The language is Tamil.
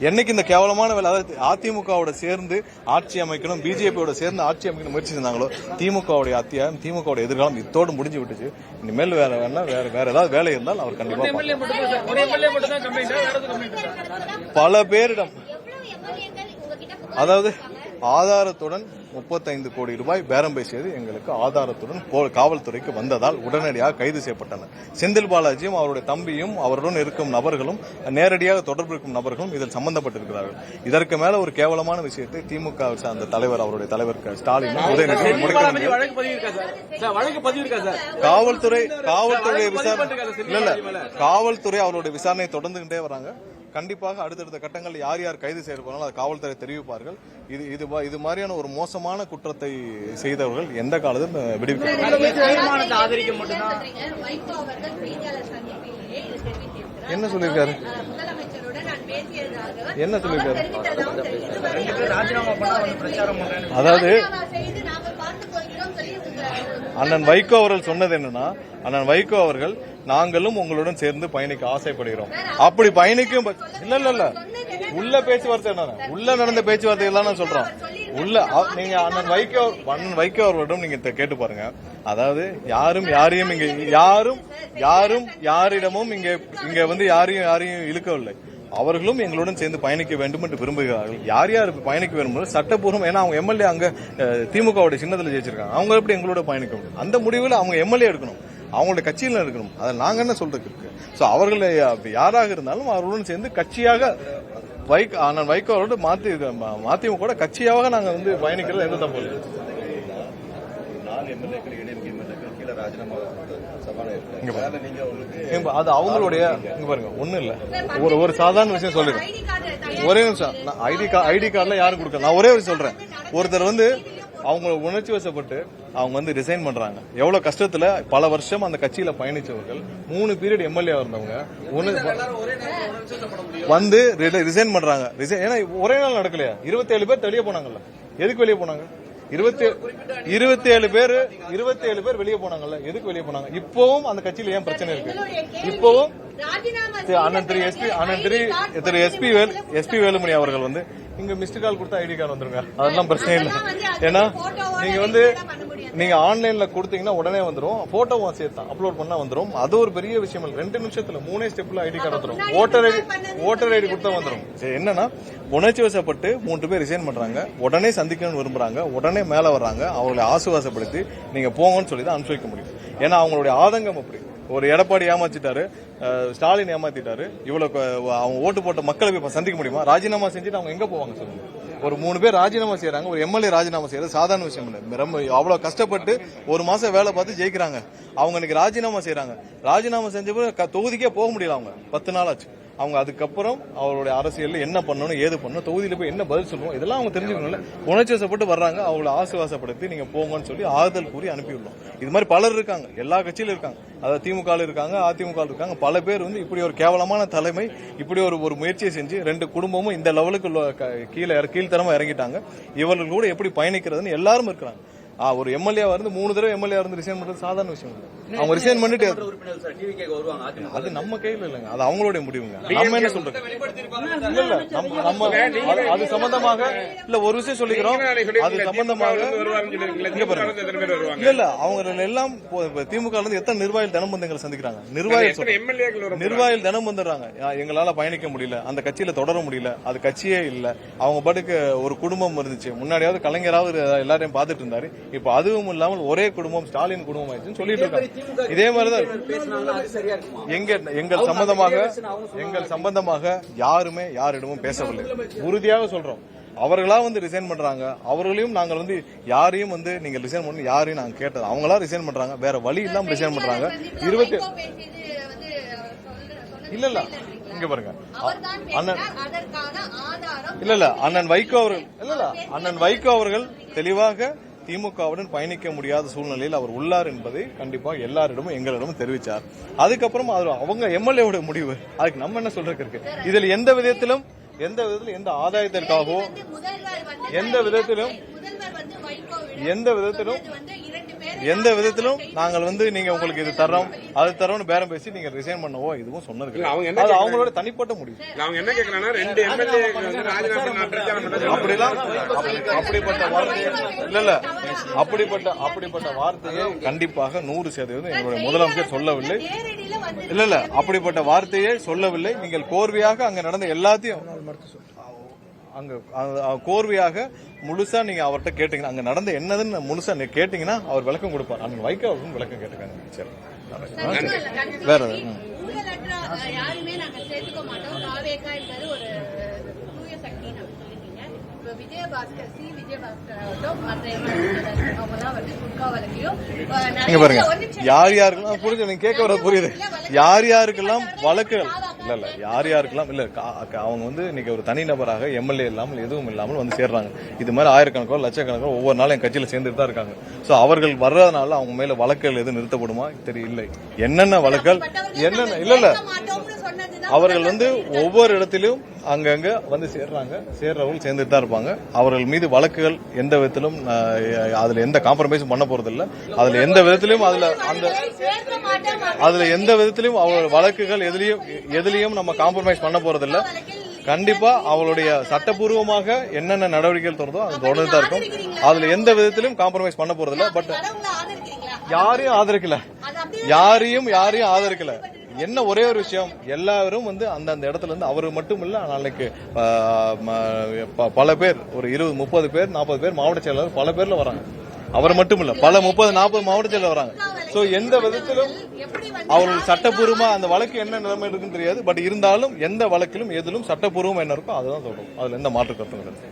என்னைக்கு இந்த கேவலமான வேலை, அதாவது அதிமுகவோட சேர்ந்து ஆட்சி அமைக்கணும், பிஜேபியோட சேர்ந்து ஆட்சி அமைக்கணும் முயற்சி செஞ்சாங்களோ, திமுகவுடைய அத்தியாயம், திமுகவோட எதிர்காலம் இத்தோடு முடிஞ்சு விட்டுச்சு. இனிமேல் வேற ஏதாவது வேலை இருந்தால் அவர் கண்டிப்பா பல பேரிடம், அதாவது ஆதாரத்துடன் 35 கோடி ரூபாய் பேரம் பேசியது எங்களுக்கு ஆதாரத்துடன் காவல்துறைக்கு வந்ததால் உடனடியாக கைது செய்யப்பட்டனர். செந்தில் பாலாஜியும் அவருடைய தம்பியும் அவருடன் இருக்கும் நபர்களும் நேரடியாக தொடர்பு இருக்கும் நபர்களும் இதில் சம்பந்தப்பட்டிருக்கிறார்கள். இதற்கு மேல ஒரு கேவலமான விஷயத்தை திமுக சார்ந்த தலைவர், அவருடைய தலைவர் ஸ்டாலின் காவல்துறை அவருடைய விசாரணை தொடர்ந்துகிட்டே வராங்க. கண்டிப்பாக அடுத்தடுத்த கட்டங்கள் யார் யார் கைது செய்யப்பட்டாலும் அது காவல்துறை தெரிவிப்பார்கள். இது மாதிரியான ஒரு மோசமான குற்றத்தை செய்தவர்கள் எந்த காலத்திலும் என்ன சொல்லியிருக்காரு அதாவது அண்ணன் வைகோ அவர்கள் சொன்னது என்னன்னா, அண்ணன் வைகோ அவர்கள் நாங்களும் உங்களுடன் சேர்ந்து பயணிக்க ஆசைப்படுகிறோம். அப்படி பயணிக்கும் இல்ல உள்ள பேச்சுவார்த்தை என்ன, உள்ள நடந்த பேச்சுவார்த்தை எல்லாம் சொல்றோம். உள்ள நீங்க அண்ணன் வைகோ அவர்களிடம் நீங்க கேட்டு பாருங்க. அதாவது யாரும் யாரையும் யாரிடமும் இங்க வந்து யாரையும் இழுக்கவில்லை. அவர்களும் எங்களுடன் சேர்ந்து பயணிக்க வேண்டும் என்று விரும்புகிறார்கள். யார் யார் பயணிக்க வேண்டும் சட்டப்பூர்வம், ஏன்னா அவங்க எம்எல்ஏ அங்க திமுகவுடைய சின்னத்தில் ஜெயிச்சிருக்காங்க. அவங்க எப்படி எங்களோட பயணிக்க முடியும்? அந்த முடிவில் அவங்க எம்எல்ஏ எடுக்கணும், அவங்களுடைய கட்சியில் இருக்கணும். அதை நாங்க என்ன சொல்றதுக்கு இருக்கு? சோ அவர்கள் யாராக இருந்தாலும் அவர்களுடன் சேர்ந்து கட்சியாக அண்ணன் வைகோ அவரோட மதிமுக கட்சியாக நாங்க வந்து பயணிக்கிறது எந்த தப்பு இல்லை. அது அவங்களுடைய பாருங்க, ஒண்ணு இல்ல, ஒரு சாதாரண விஷயம் சொல்லிடுறேன். ஒரே நிமிஷம், ஐடி கார்டுல யாரும் கொடுக்கல. நான் ஒரே விஷயம் சொல்றேன். ஒருத்தர் வந்து அவங்க உணர்ச்சி வசப்பட்டு அவங்க வந்து ரிசைன் பண்றாங்க. எவ்வளவு கஷ்டத்துல பல வருஷம் அந்த கட்சியில பயணிச்சவர்கள், 3 பீரியட் எம்எல்ஏ இருந்தவங்க வந்து ரிசைன் பண்றாங்க. ஏன்னா ஒரே நாள் நடக்கலையா? 27 பேர் வெளியே போனாங்கல்ல. எதுக்கு வெளியே போனாங்க? 27 பேர் வெளியே போனாங்கல்ல. எதுக்கு வெளியே போனாங்க? இப்பவும் அந்த கட்சியில ஏன் பிரச்சனை இருக்கு? இப்பவும் திரு எஸ்பி வேலுமணி அவர்கள் வந்து இங்க மிஸ்டு கால் கொடுத்தா ஐடி கார்டு வந்துருங்க, அதெல்லாம் பிரச்சனை இல்லை. ஏன்னா நீங்க வந்து நீங்க ஆன்லைன்ல கொடுத்தீங்கன்னா உடனே வந்துடும், போட்டோவும் சேர்த்தா அப்லோட் பண்ணா வந்துடும். அது ஒரு பெரிய விஷயம் இல்லை. 2 நிமிஷத்துல 3 ஸ்டெப்ல ஐடி கார்டு வந்துடும். ஓட்டர் ஐடி கொடுத்தா வந்துடும். என்னன்னா உணர்ச்சி வசப்பட்டு 3 பேர் ரிசைன் பண்றாங்க, உடனே சந்திக்கணும்னு விரும்புறாங்க, உடனே மேல வர்றாங்க. அவங்களை ஆசுவாசப்படுத்தி நீங்க போங்கன்னு சொல்லி தான் அனுப்பிச்சு வைக்க முடியும். ஏன்னா அவங்களுடைய ஆதங்கம் அப்படி. ஒரு எடப்பாடி ஏமாத்திட்டாரு, ஸ்டாலின் ஏமாத்திட்டாரு. இவ்வளவு அவங்க ஓட்டு போட்ட மக்களை போய் சந்திக்க முடியுமா? ராஜினாமா செஞ்சுட்டு அவங்க எங்க போவாங்க சொல்லுங்க? ஒரு 3 பேர் ராஜினாமா செய்யறாங்க, ஒரு எம்எல்ஏ ராஜினாமா செய்யறது சாதாரண விஷயம் இல்லை. ரொம்ப அவ்வளவு கஷ்டப்பட்டு 1 மாசம் வேலை பார்த்து ஜெயிக்கிறாங்க. அவங்க இன்னைக்கு ராஜினாமா செய்யறாங்க. ராஜினாமா செஞ்ச தொகுதிக்கே போக முடியல. அவங்க 10 நாள் ஆச்சு. அவங்க அதுக்கப்புறம் அவருடைய அரசியல் என்ன பண்ணணும், ஏது பண்ணணும், தொகுதியில போய் என்ன பதில் சொல்லணும், இதெல்லாம் அவங்க தெரிஞ்சுக்கணும்ல. உணர்ச்சி வசப்பட்டு வர்றாங்க, அவங்களை ஆசுவாசப்படுத்தி நீங்க போங்கன்னு சொல்லி ஆறுதல் கூறி அனுப்பிவிடணும். இது மாதிரி பலர் இருக்காங்க, எல்லா கட்சியிலும் இருக்காங்க. அதாவது திமுக இருக்காங்க, அதிமுக இருக்காங்க. பல பேர் வந்து இப்படி ஒரு கேவலமான தலைமை, இப்படி ஒரு முயற்சியை செஞ்சு 2 குடும்பமும் இந்த லெவலுக்கு கீழ்த்தரமா இறங்கிட்டாங்க. இவர்கள் கூட எப்படி பயணிக்கிறதுன்னு எல்லாரும் இருக்கிறாங்க. ஒரு எம்எல்ஏ வந்து 3 தடவை எம்எல்ஏ வந்து ரிசைன் பண்றது சாதாரண விஷயம். அவங்க ரிசைன் பண்ணிட்டு அது நம்ம கையில இல்லைங்க, அது அவங்களுடைய முடிவுங்க. நம்ம என்ன சொல்றது? இல்ல நம்ம அது சம்பந்தமாக இல்ல ஒரு விஷயம் சொல்லிக்கிறோம். அது சம்பந்தமாக இல்ல அவங்க எல்லாம் திமுக இருந்து எத்தனை நிர்வாகிகள் தினம்பந்தங்களை சந்திக்கிறாங்க. நிர்வாகிகள் தினம் வந்துடுறாங்க. எங்களால பயணிக்க முடியல, அந்த கட்சியில தொடர முடியல, அது கட்சியே இல்ல. அவங்க பாட்டுக்கு ஒரு குடும்பம் இருந்துச்சு. முன்னாடியாவது கலைஞராவது எல்லாரையும் பார்த்துட்டு இருந்தாரு. இப்ப அதுவும் இல்லாமல் ஒரே குடும்பம் ஸ்டாலின் குடும்பம் ஆயிடுச்சுன்னு சொல்லிட்டு இருக்காங்க. இதே மாதிரிதான் எங்கள் சம்பந்தமாக யாருமே யாரிடமும் பேசவில்லை. உறுதியாக சொல்றோம். அவர்களா வந்து ரிசைன் பண்றாங்க. அவர்களையும் நாங்கள் வந்து யாரையும் வந்து நீங்க ரிசைன் பண்ணி யாரையும் நாங்க கேட்டது. அவங்களா ரிசைன் பண்றாங்க, வேற வழி இல்லாம ரிசைன் பண்றாங்க. இல்ல இங்க பாருங்க, அண்ணன் வைகோ அவர்கள் தெளிவாக திமுகவுடன் பயணிக்க முடியாத சூழ்நிலையில் அவர் உள்ளார் என்பதை கண்டிப்பாக எல்லாரிடமும் எங்களிடமும் தெரிவித்தார். அதுக்கப்புறம் அவங்க எம்எல்ஏவோட முடிவு. அதுக்கு நம்ம என்ன சொல்றதுக்கு இருக்கு? இதில் எந்த விதத்திலும் எந்த ஆதாயத்திற்காகவோ எந்த விதத்திலும் எந்த விதத்திலும் நாங்கள் வந்து நீங்க உங்களுக்கு இது தரோம் அது தரோம்னு பேரம் பேசி நீங்க ரிசைன் பண்ணவோ இதுவும் சொன்னது கிடையாது. அது அவங்களோட தனிப்பட்ட முடிவு. அவங்க என்ன கேக்குறாங்கன்னா 2 எம்எல்ஏ அப்படிலாம் அப்படிப்பட்ட வார்த்தை இல்ல அப்படிப்பட்ட வார்த்தையை கண்டிப்பாக 100% எங்களுடைய முதலமைச்சர் சொல்லவில்லை. இல்ல அப்படிப்பட்ட வார்த்தையை சொல்லவில்லை. நீங்கள் கோர்வையாக அங்க நடந்த எல்லாத்தையும் அங்க கோர்வையாக முழுசா நீங்க அவர்கிட்ட கேட்டீங்கன்னா அங்க நடந்த என்னதுன்னு முழுசா கேட்டீங்கன்னா அவர் விளக்கம் கொடுப்பார். அங்க வைக்க அவருக்கும் விளக்கம் கேட்டுக்காங்க. சரி வேற யாருமே நாங்க சேர்த்துக்க மாட்டோம். காவேகா என்பது ஒரு தூய சக்தி சொல்லிட்டீங்க. இப்ப விஜயபாஸ்கர் மற்ற அவங்கதான் வந்து குட்கா வழக்கையும் நீங்க பாருங்க யார் யாருக்கெல்லாம் புரியுது. நீங்க கேட்க வர புரியுது. யார் யாருக்கெல்லாம் வழக்குகள் இல்ல யார் யாருக்கெல்லாம் இல்ல அவங்க வந்து இன்னைக்கு ஒரு தனிநபராக எம்எல்ஏ இல்லாமல் எதுவும் இல்லாமல் வந்து சேர்றாங்க. இது மாதிரி ஆயிரக்கணக்கோ லட்சக்கணக்கோ ஒவ்வொரு நாளும் என் கட்சியில சேர்ந்துட்டு தான் இருக்காங்க. சோ அவர்கள் வர்றதுனால அவங்க மேல வழக்குகள் எதுவும் நிறுத்தப்படுமா தெரியல. என்னென்ன வழக்குகள் என்னென்ன இல்ல அவர்கள் வந்து ஒவ்வொரு இடத்திலும் அங்கங்க வந்து சேர்றவர்கள் சேர்ந்துட்டு தான் இருப்பாங்க. அவர்கள் மீது வழக்குகள் எந்த விதத்திலும் அதுல எந்த காம்ப்ரமைஸும் பண்ண போறது இல்ல. அதுல எந்த விதத்திலும் அதுல எந்த விதத்திலும் அவர்கள் வழக்குகள் எதிலையும் நம்ம காம்ப்ரமைஸ் பண்ண போறது இல்ல. கண்டிப்பா அவளுடைய சட்டப்பூர்வமாக என்னென்ன நடவடிக்கைகள் தொடர்ந்தோ அது தொடர்ந்து தான் இருக்கும். அதுல எந்த விதத்திலும் காம்ப்ரமைஸ் பண்ண போறது இல்ல. பட் யாரையும் ஆதரிக்கல. என்ன ஒரே ஒரு விஷயம், எல்லாரும் வந்து அந்த இடத்துல இருந்து அவரு மட்டும் இல்ல, நாளைக்கு பல பேர் ஒரு 20-30 பேர் 40 பேர் மாவட்ட செயலாளர் பல பேர்ல வராங்க. அவர் மட்டும் இல்ல, பல 30-40 மாவட்ட செயலர் வராங்க. சோ எந்த விதத்திலும் அவர்கள் சட்டப்பூர்வமா அந்த வழக்கு என்ன நிலைமை இருக்குன்னு தெரியாது. பட் இருந்தாலும் எந்த வழக்கிலும் எதிலும் சட்டப்பூர்வம் என்ன இருக்கோ அதுதான் சொல்றோம். அதுல எந்த மாற்று கருத்தும் கிடையாது.